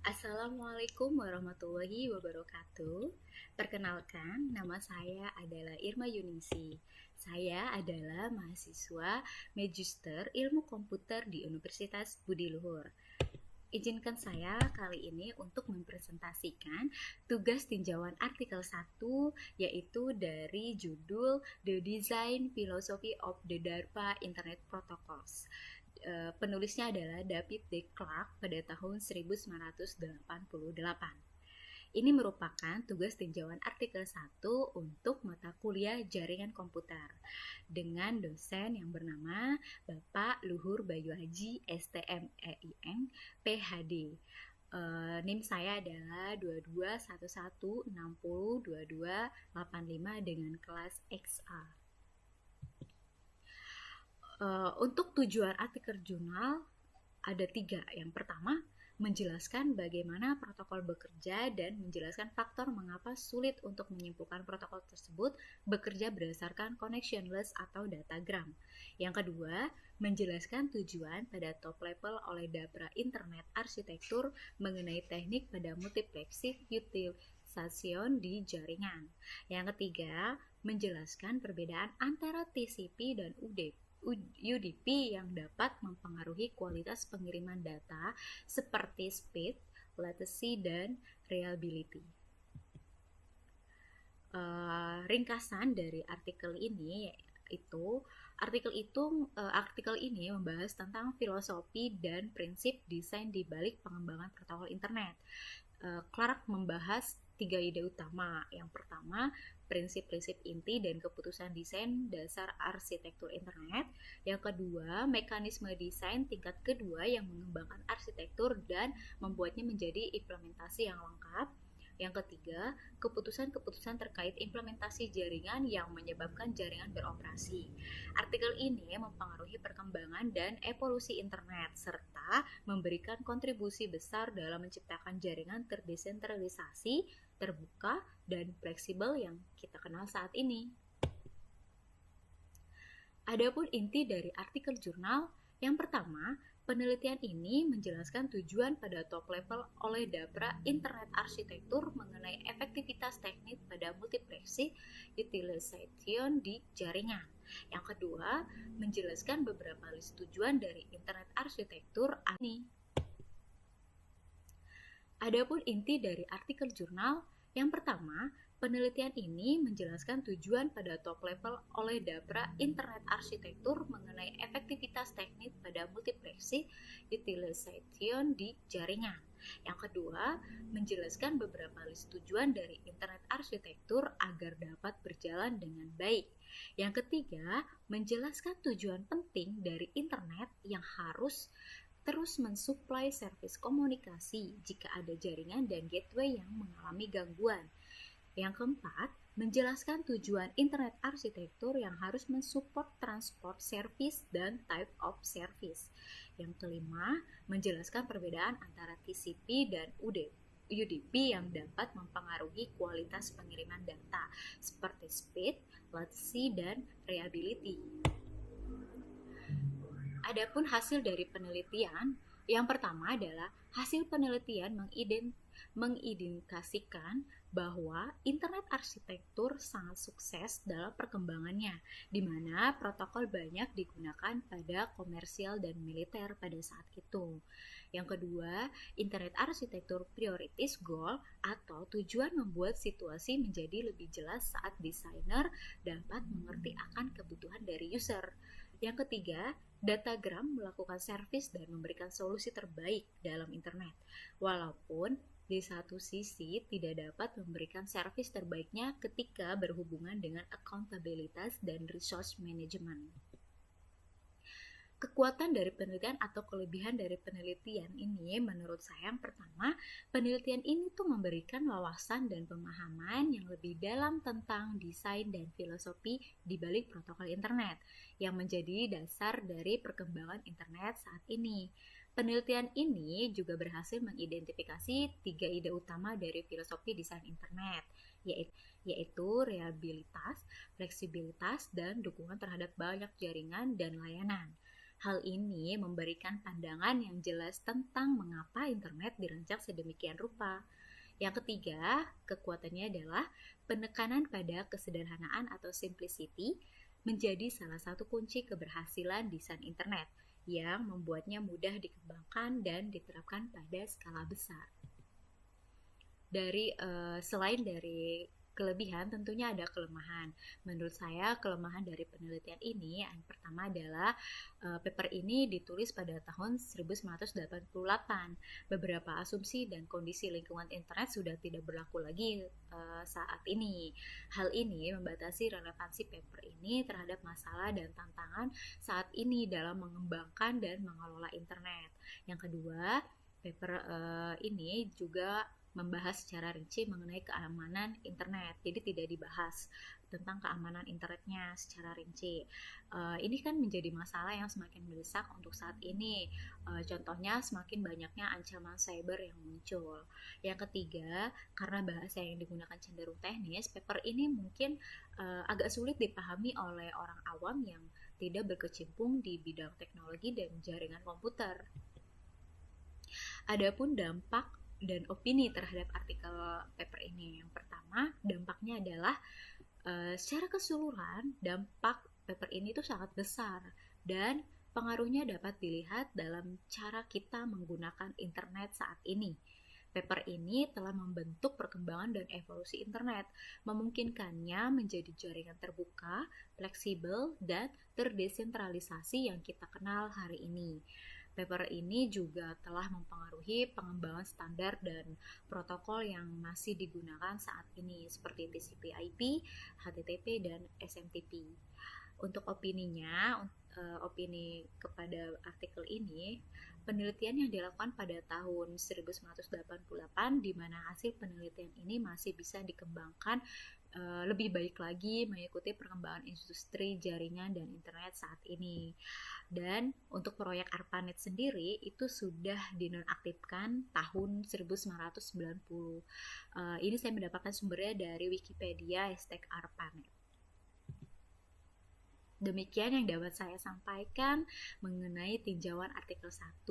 Assalamualaikum warahmatullahi wabarakatuh. Perkenalkan, nama saya adalah Irma Yunisi. Saya adalah mahasiswa Magister Ilmu Komputer di Universitas Budi Luhur. Izinkan saya kali ini untuk mempresentasikan tugas tinjauan artikel 1, yaitu dari judul The Design Philosophy of the DARPA Internet Protocols. Penulisnya adalah David D. Clark pada tahun 1988. Ini merupakan tugas tinjauan artikel 1 untuk mata kuliah jaringan komputer dengan dosen yang bernama Bapak Luhur Bayu Haji STMEIN PhD. NIM saya adalah 2211602285 dengan kelas XA. Untuk tujuan artikel jurnal ada 3. Yang pertama, menjelaskan bagaimana protokol bekerja dan menjelaskan faktor mengapa sulit untuk menyimpulkan protokol tersebut bekerja berdasarkan connectionless atau datagram. Yang kedua, menjelaskan tujuan pada top level oleh DARPA Internet Arsitektur mengenai teknik pada multiplexing utilization di jaringan. Yang ketiga, menjelaskan perbedaan antara TCP dan UDP yang dapat mempengaruhi kualitas pengiriman data seperti speed, latency, dan reliability. Ringkasan dari artikel ini artikel ini membahas tentang filosofi dan prinsip desain di balik pengembangan protokol internet. Clark membahas 3 ide utama. Yang pertama, prinsip-prinsip inti dan keputusan desain dasar arsitektur internet. Yang kedua, mekanisme desain tingkat kedua yang mengembangkan arsitektur dan membuatnya menjadi implementasi yang lengkap. Yang ketiga, keputusan-keputusan terkait implementasi jaringan yang menyebabkan jaringan beroperasi. Artikel ini mempengaruhi perkembangan dan evolusi internet serta memberikan kontribusi besar dalam menciptakan jaringan terdesentralisasi, terbuka, dan fleksibel yang kita kenal saat ini. Adapun inti dari artikel jurnal, yang pertama, penelitian ini menjelaskan tujuan pada top level oleh DARPA Internet Arsitektur mengenai efektivitas teknik pada multiplexing utilization di jaringan. Yang kedua, menjelaskan beberapa list tujuan dari Internet Arsitektur ini. Adapun inti dari artikel jurnal, yang pertama, penelitian ini menjelaskan tujuan pada top level oleh DARPA Internet Arsitektur mengenai efektivitas teknik pada multiplexing utilization di jaringan. Yang kedua, menjelaskan beberapa list tujuan dari Internet Arsitektur agar dapat berjalan dengan baik. Yang ketiga, menjelaskan tujuan penting dari internet yang harus terus mensuplai servis komunikasi jika ada jaringan dan gateway yang mengalami gangguan. Yang keempat, menjelaskan tujuan internet arsitektur yang harus mensupport transport service dan type of service. Yang kelima, menjelaskan perbedaan antara TCP dan UDP yang dapat mempengaruhi kualitas pengiriman data seperti speed, latency, dan reliability. Adapun hasil dari penelitian, yang pertama adalah hasil penelitian mengindikasikan bahwa internet arsitektur sangat sukses dalam perkembangannya, di mana protokol banyak digunakan pada komersial dan militer pada saat itu. Yang kedua, internet arsitektur priorities goal atau tujuan membuat situasi menjadi lebih jelas saat desainer dapat mengerti akan kebutuhan dari user. Yang ketiga, datagram melakukan servis dan memberikan solusi terbaik dalam internet, walaupun di satu sisi tidak dapat memberikan servis terbaiknya ketika berhubungan dengan accountabilitas dan resource management. Kekuatan dari penelitian atau kelebihan dari penelitian ini menurut saya yang pertama, penelitian ini tuh memberikan wawasan dan pemahaman yang lebih dalam tentang desain dan filosofi di balik protokol internet yang menjadi dasar dari perkembangan internet saat ini. Penelitian ini juga berhasil mengidentifikasi 3 ide utama dari filosofi desain internet, yaitu reliabilitas, fleksibilitas, dan dukungan terhadap banyak jaringan dan layanan. Hal ini memberikan pandangan yang jelas tentang mengapa internet dirancang sedemikian rupa. Yang ketiga, kekuatannya adalah penekanan pada kesederhanaan atau simplicity menjadi salah satu kunci keberhasilan desain internet yang membuatnya mudah dikembangkan dan diterapkan pada skala besar. Selain dari kelebihan, tentunya ada kelemahan. Menurut saya, kelemahan dari penelitian ini yang pertama adalah paper ini ditulis pada tahun 1988. Beberapa asumsi dan kondisi lingkungan internet sudah tidak berlaku lagi saat ini. Hal ini membatasi relevansi paper ini terhadap masalah dan tantangan saat ini dalam mengembangkan dan mengelola internet. Yang kedua, paper ini juga membahas secara rinci mengenai keamanan internet. Jadi tidak dibahas tentang keamanan internetnya secara rinci. Ini kan menjadi masalah yang semakin mendesak untuk saat ini. Contohnya semakin banyaknya ancaman cyber yang muncul. Yang ketiga, karena bahasa yang digunakan cenderung teknis, paper ini mungkin agak sulit dipahami oleh orang awam yang tidak berkecimpung di bidang teknologi dan jaringan komputer. Adapun dampak dan opini terhadap artikel paper ini. Yang pertama, dampaknya adalah secara keseluruhan dampak paper ini itu sangat besar dan pengaruhnya dapat dilihat dalam cara kita menggunakan internet saat ini. Paper ini telah membentuk perkembangan dan evolusi internet, memungkinkannya menjadi jaringan terbuka, fleksibel, dan terdesentralisasi yang kita kenal hari ini. Paper ini juga telah mempengaruhi pengembangan standar dan protokol yang masih digunakan saat ini seperti TCP/IP, HTTP, dan SMTP. Untuk opini kepada artikel ini, penelitian yang dilakukan pada tahun 1988 di mana hasil penelitian ini masih bisa dikembangkan lebih baik lagi mengikuti perkembangan industri jaringan dan internet saat ini. Dan untuk proyek ARPANET sendiri itu sudah dinonaktifkan tahun 1990. Ini saya mendapatkan sumbernya dari Wikipedia #ARPANET. Demikian yang dapat saya sampaikan mengenai tinjauan artikel 1.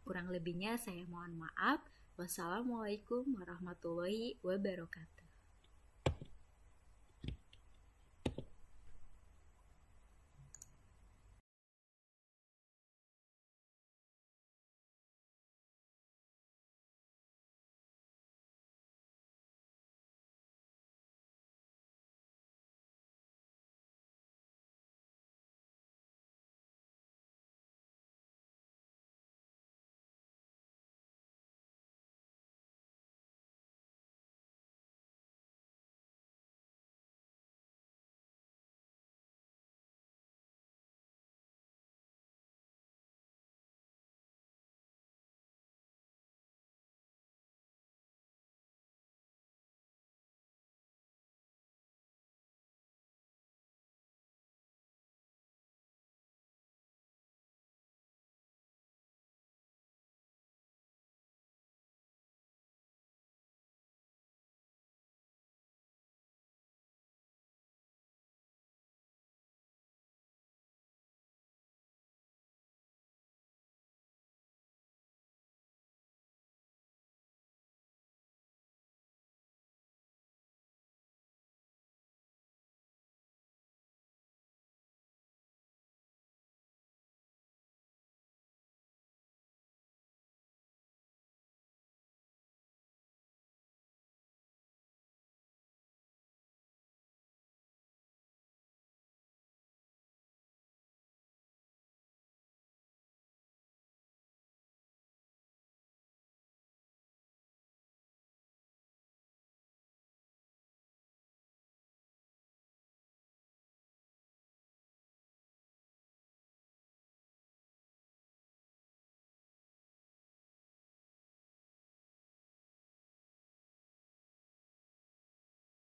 Kurang lebihnya saya mohon maaf. Wassalamualaikum warahmatullahi wabarakatuh.